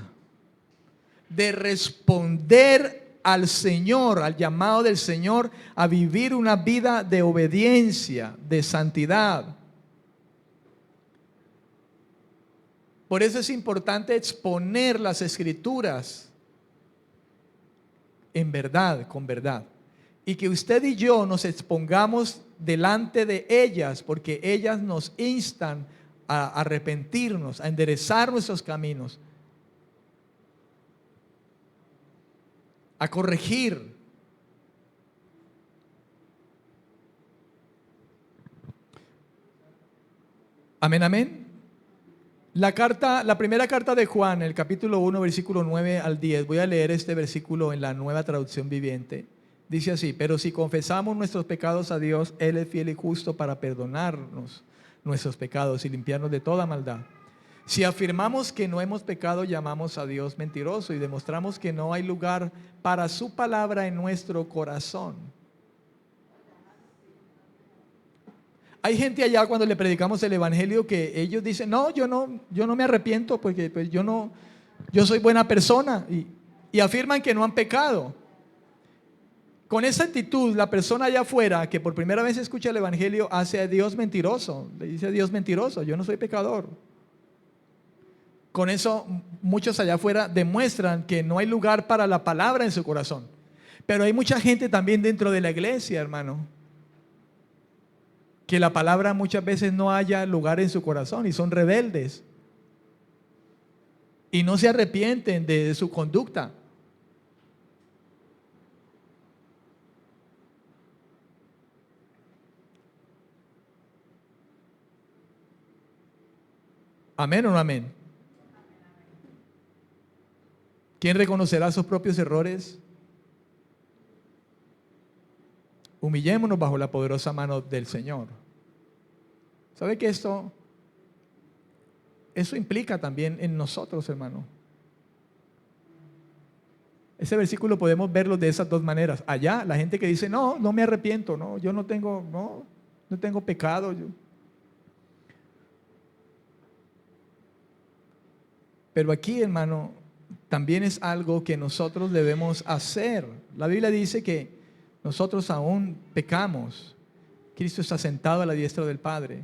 de responder al Señor, al llamado del Señor, a vivir una vida de obediencia, de santidad. Por eso es importante exponer las escrituras en verdad, con verdad. Y que usted y yo nos expongamos delante de ellas, porque ellas nos instan a arrepentirnos, a enderezar nuestros caminos, a corregir. Amén, amén. La primera carta de Juan, el capítulo 1, versículo 9 al 10. Voy a leer este versículo en la Nueva Traducción Viviente. Dice así: pero si confesamos nuestros pecados a Dios, Él es fiel y justo para perdonarnos nuestros pecados y limpiarnos de toda maldad. Si afirmamos que no hemos pecado, llamamos a Dios mentiroso y demostramos que no hay lugar para su palabra en nuestro corazón. Hay gente allá cuando le predicamos el evangelio que ellos dicen: no, yo no me arrepiento porque pues yo soy buena persona, y afirman que no han pecado. Con esa actitud, la persona allá afuera que por primera vez escucha el evangelio hace a Dios mentiroso. Le dice a Dios: mentiroso, yo no soy pecador. Con eso muchos allá afuera demuestran que no hay lugar para la palabra en su corazón. Pero hay mucha gente también dentro de la iglesia, hermano, que la palabra muchas veces no haya lugar en su corazón y son rebeldes y no se arrepienten de su conducta. ¿Amén o no amén? ¿Quién reconocerá sus propios errores? Humillémonos bajo la poderosa mano del Señor. ¿Sabe que eso implica también en nosotros, hermano? Ese versículo podemos verlo de esas dos maneras. Allá, la gente que dice: no me arrepiento, yo no tengo pecado. Pero aquí, hermano, también es algo que nosotros debemos hacer. La Biblia dice que nosotros aún pecamos. Cristo está sentado a la diestra del Padre.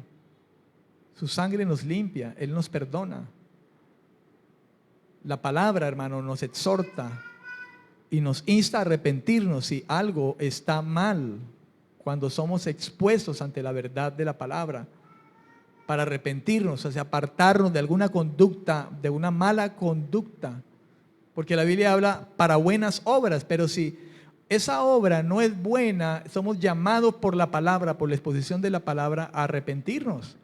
Su sangre nos limpia, Él nos perdona. La palabra, hermano, nos exhorta y nos insta a arrepentirnos si algo está mal, cuando somos expuestos ante la verdad de la palabra, para arrepentirnos, o sea, apartarnos de alguna conducta, de una mala conducta. Porque la Biblia habla para buenas obras, pero si esa obra no es buena, somos llamados por la palabra, por la exposición de la palabra, a arrepentirnos,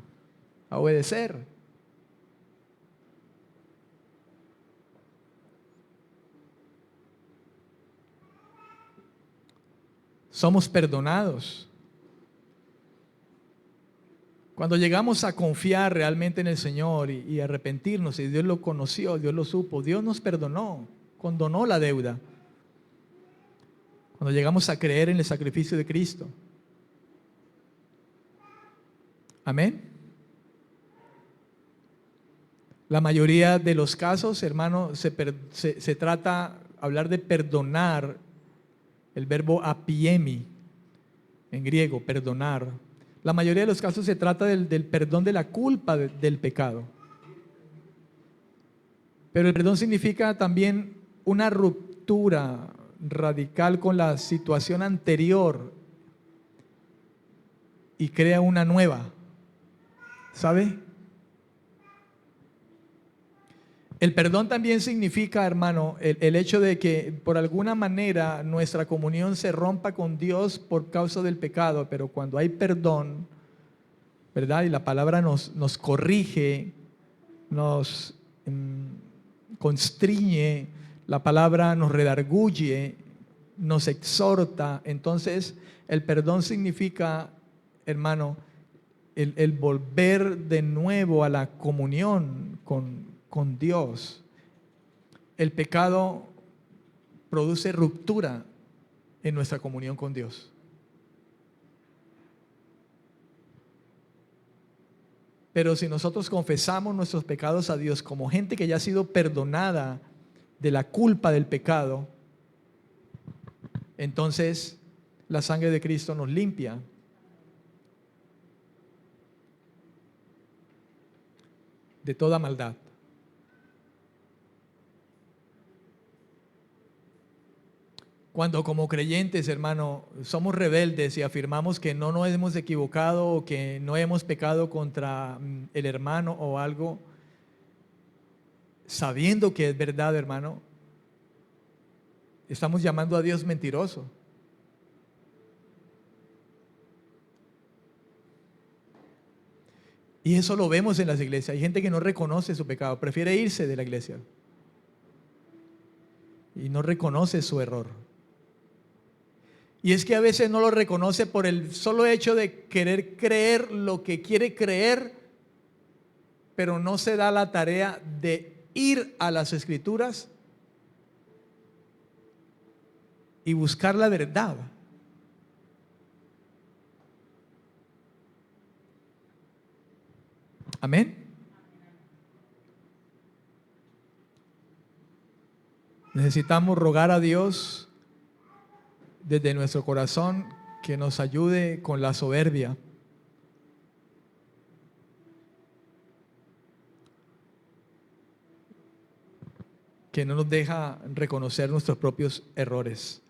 a obedecer. Somos perdonados. Cuando llegamos a confiar realmente en el Señor y arrepentirnos, y Dios lo conoció, Dios lo supo, Dios nos perdonó, condonó la deuda. Cuando llegamos a creer en el sacrificio de Cristo. Amén. La mayoría de los casos, hermano, se trata, hablar de perdonar, el verbo apiemi, en griego, perdonar. La mayoría de los casos se trata del perdón de la culpa del pecado. Pero el perdón significa también una ruptura radical con la situación anterior y crea una nueva. ¿Sabe? El perdón también significa, hermano, el hecho de que por alguna manera nuestra comunión se rompa con Dios por causa del pecado, pero cuando hay perdón, ¿verdad? Y la palabra nos corrige, nos constriñe, la palabra nos redarguye, nos exhorta. Entonces, el perdón significa, hermano, el volver de nuevo a la comunión con Dios. El pecado produce ruptura en nuestra comunión con Dios. Pero si nosotros confesamos nuestros pecados a Dios como gente que ya ha sido perdonada de la culpa del pecado, entonces la sangre de Cristo nos limpia. De toda maldad. Cuando como creyentes, hermano, somos rebeldes y afirmamos que no nos hemos equivocado o que no hemos pecado contra el hermano o algo, sabiendo que es verdad, hermano, estamos llamando a Dios mentiroso. Y eso lo vemos en las iglesias. Hay gente que no reconoce su pecado, prefiere irse de la iglesia y no reconoce su error. Y es que a veces no lo reconoce por el solo hecho de querer creer lo que quiere creer, pero no se da la tarea de ir a las Escrituras y buscar la verdad. Amén. Necesitamos rogar a Dios desde nuestro corazón que nos ayude con la soberbia. Que no nos deja reconocer nuestros propios errores.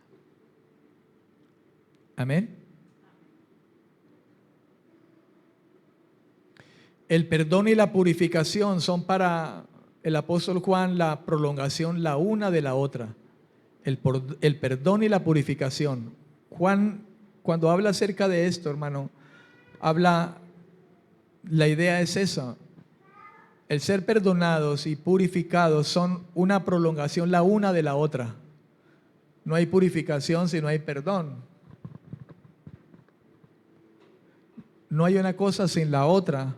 Amén. El perdón y la purificación son para el apóstol Juan la prolongación la una de la otra. El perdón y la purificación. Juan, cuando habla acerca de esto, hermano, la idea es esa. El ser perdonados y purificados son una prolongación la una de la otra. No hay purificación si no hay perdón. No hay una cosa sin la otra.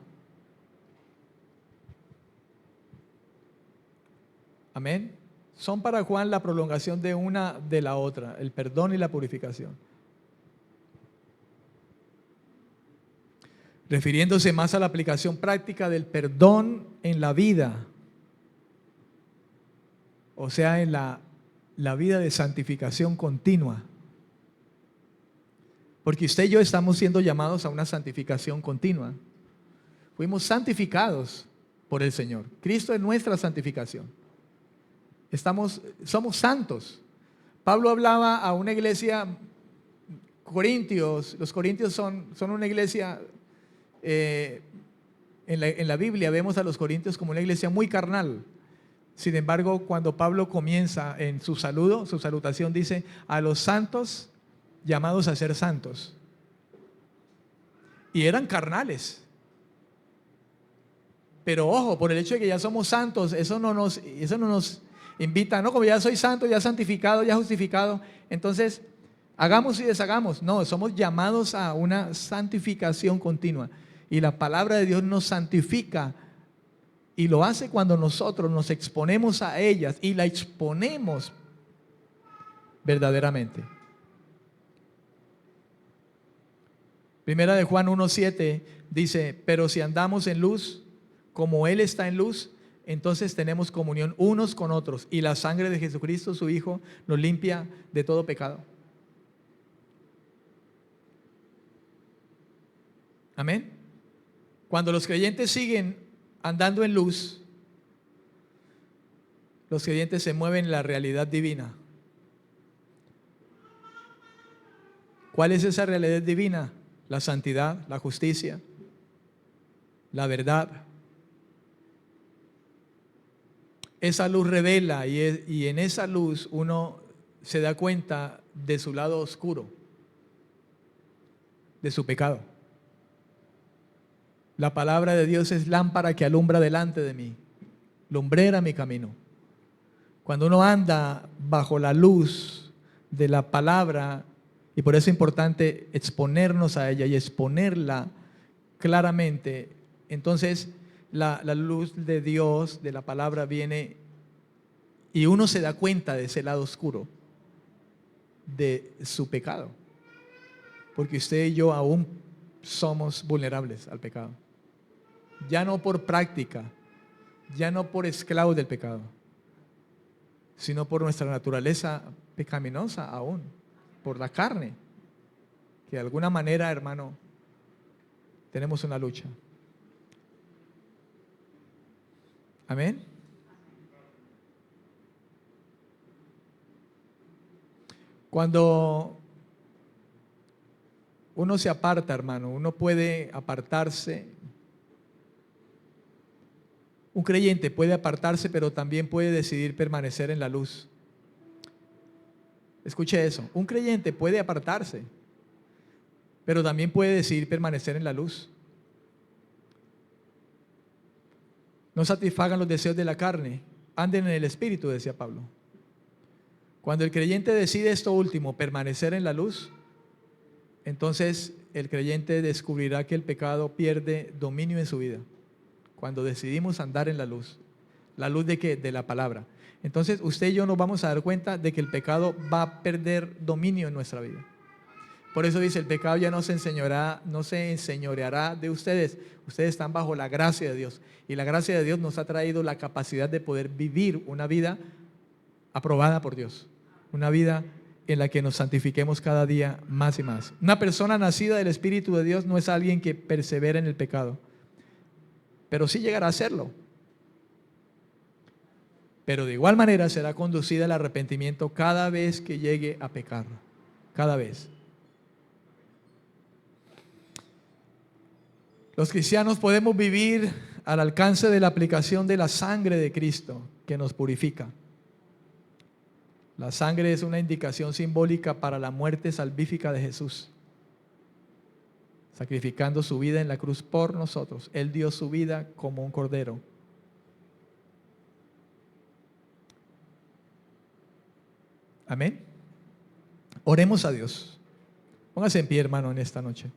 Amén. Son para Juan la prolongación de una de la otra, el perdón y la purificación. Refiriéndose más a la aplicación práctica del perdón en la vida, o sea, en la vida de santificación continua. Porque usted y yo estamos siendo llamados a una santificación continua. Fuimos santificados por el Señor. Cristo es nuestra santificación. Somos santos. Pablo hablaba a una iglesia, Corintios. Los corintios son una iglesia, en la Biblia vemos a los corintios como una iglesia muy carnal. Sin embargo, cuando Pablo comienza en su salutación dice, a los santos llamados a ser santos. Y eran carnales. Pero ojo, por el hecho de que ya somos santos, eso no nos invita, no, como ya soy santo, ya santificado, ya justificado, entonces hagamos y deshagamos. No, somos llamados a una santificación continua. Y la palabra de Dios nos santifica y lo hace cuando nosotros nos exponemos a ellas y la exponemos verdaderamente. Primera de Juan 1:7 dice, pero si andamos en luz, como Él está en luz, entonces tenemos comunión unos con otros y la sangre de Jesucristo, su Hijo, nos limpia de todo pecado. Amén. Cuando los creyentes siguen andando en luz, los creyentes se mueven en la realidad divina. ¿Cuál es esa realidad divina? La santidad, la justicia, la verdad. Esa luz revela y en esa luz uno se da cuenta de su lado oscuro, de su pecado. La palabra de Dios es lámpara que alumbra delante de mí, lumbrera mi camino. Cuando uno anda bajo la luz de la palabra, y por eso es importante exponernos a ella y exponerla claramente, entonces la luz de Dios, de la palabra, viene y uno se da cuenta de ese lado oscuro de su pecado, porque usted y yo aún somos vulnerables al pecado, ya no por práctica, ya no por esclavos del pecado, sino por nuestra naturaleza pecaminosa aún, por la carne, que de alguna manera, hermano, tenemos una lucha. Amén. Cuando uno se aparta, hermano, uno puede apartarse. Un creyente puede apartarse, pero también puede decidir permanecer en la luz. Escuche eso. Un creyente puede apartarse, pero también puede decidir permanecer en la luz. No satisfagan los deseos de la carne, anden en el Espíritu, decía Pablo. Cuando el creyente decide esto último, permanecer en la luz, entonces el creyente descubrirá que el pecado pierde dominio en su vida. Cuando decidimos andar en ¿la luz de qué? De la palabra. Entonces usted y yo nos vamos a dar cuenta de que el pecado va a perder dominio en nuestra vida. Por eso dice, el pecado ya no se enseñoreará de ustedes. Ustedes están bajo la gracia de Dios. Y la gracia de Dios nos ha traído la capacidad de poder vivir una vida aprobada por Dios. Una vida en la que nos santifiquemos cada día más y más. Una persona nacida del Espíritu de Dios no es alguien que persevera en el pecado, pero sí llegará a hacerlo. Pero de igual manera será conducida al arrepentimiento cada vez que llegue a pecar. Cada vez. Los cristianos podemos vivir al alcance de la aplicación de la sangre de Cristo que nos purifica. La sangre es una indicación simbólica para la muerte salvífica de Jesús, sacrificando su vida en la cruz por nosotros. Él dio su vida como un cordero. Amén. Oremos a Dios. Póngase en pie, hermano, en esta noche.